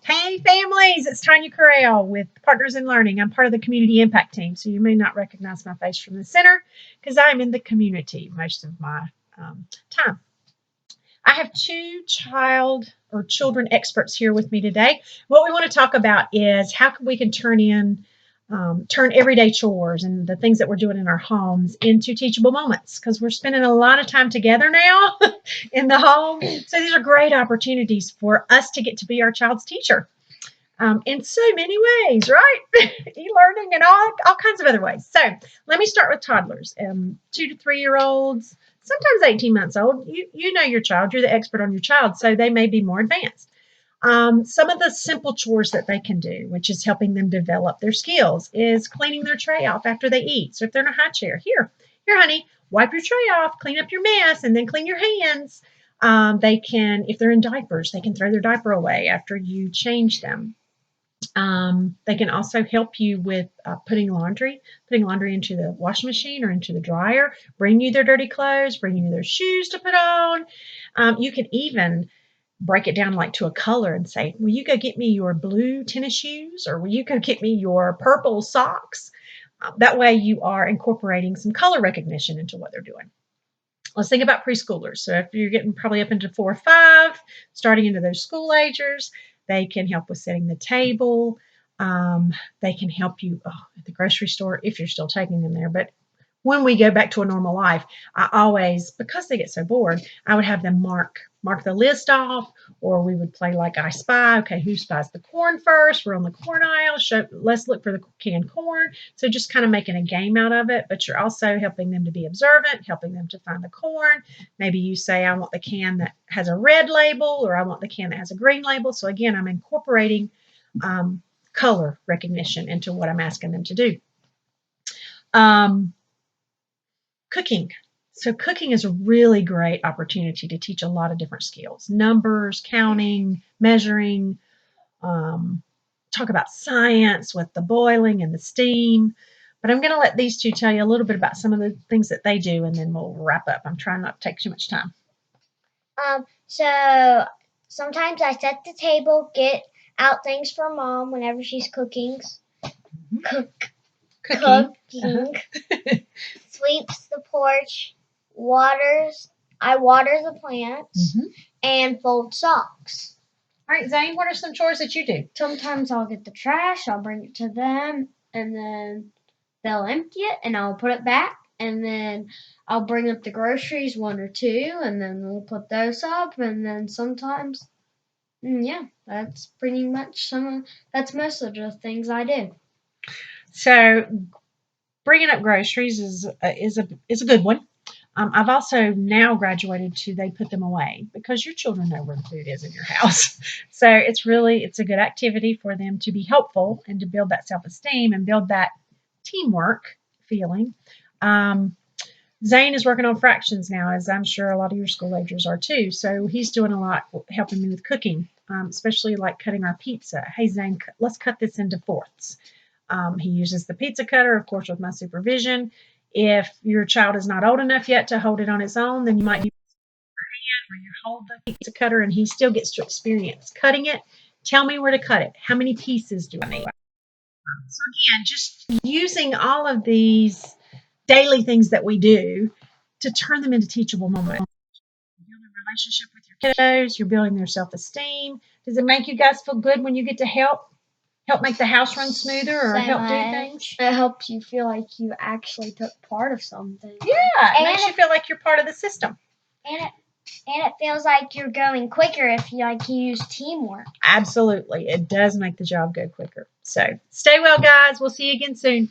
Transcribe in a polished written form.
Hey families, it's Tanya Corral with Partners in Learning. I'm part of the community impact team, so you may not recognize my face from the center because I'm in the community most of my time. I have two children experts here with me today. What we want to talk about is how we can turn everyday chores and the things that we're doing in our homes into teachable moments, because we're spending a lot of time together now in the home. So these are great opportunities for us to get to be our child's teacher in so many ways, right? E-learning and all kinds of other ways. So let me start with toddlers, 2 to 3 year olds, sometimes 18 months old. You know your child. You're the expert on your child, so they may be more advanced. Some of the simple chores that they can do, which is helping them develop their skills, is cleaning their tray off after they eat. So if they're in a high chair, here, honey, wipe your tray off, clean up your mess, and then clean your hands. They can, if they're in diapers, they can throw their diaper away after you change them. They can also help you with putting laundry into the washing machine or into the dryer, bring you their dirty clothes, bring you their shoes to put on. You can even break it down like to a color and say, will you go get me your blue tennis shoes, or will you go get me your purple socks? That way you are incorporating some color recognition into what they're doing. Let's think about preschoolers. So if you're getting probably up into 4 or 5, starting into those school agers, they can help with setting the table. They can help you at the grocery store if you're still taking them there. But when we go back to a normal life, I always, because they get so bored, I would have them mark the list off, or we would play like I Spy. Okay, who spies the corn first? We're on the corn aisle. Let's look for the canned corn. So just kind of making a game out of it, but you're also helping them to be observant, helping them to find the corn. Maybe you say, I want the can that has a red label, or I want the can that has a green label. So again, I'm incorporating color recognition into what I'm asking them to do. Cooking. So cooking is a really great opportunity to teach a lot of different skills. Numbers, counting, measuring, talk about science with the boiling and the steam. But I'm going to let these two tell you a little bit about some of the things that they do, and then we'll wrap up. I'm trying not to take too much time. So sometimes I set the table, get out things for Mom whenever she's cooking. Cooking. Sweeps the porch, I water the plants, and fold socks. All right, Zane, what are some chores that you do? Sometimes I'll get the trash, I'll bring it to them, and then they'll empty it, and I'll put it back, and then I'll bring up the groceries, 1 or 2, and then we'll put those up, and then sometimes, that's pretty much that's most of the things I do. So bringing up groceries is a good one. I've also now graduated to they put them away, because your children know where the food is in your house. So it's a good activity for them to be helpful and to build that self-esteem and build that teamwork feeling. Zane is working on fractions now, as I'm sure a lot of your school agers are too. So he's doing a lot helping me with cooking, especially like cutting our pizza. Hey, Zane, let's cut this into fourths. He uses the pizza cutter, of course, with my supervision. If your child is not old enough yet to hold it on its own, then you might use your hand where you hold the pizza cutter, and he still gets to experience cutting it. Tell me where to cut it. How many pieces do I need? So again, just using all of these daily things that we do to turn them into teachable moments. You're building a relationship with your kiddos. You're building their self-esteem. Does it make you guys feel good when you get to help make the house run smoother, or help do things? It helps you feel like you actually took part of something. Yeah, it makes you feel like you're part of the system. And it feels like you're going quicker if you use teamwork. Absolutely. It does make the job go quicker. So stay well, guys. We'll see you again soon.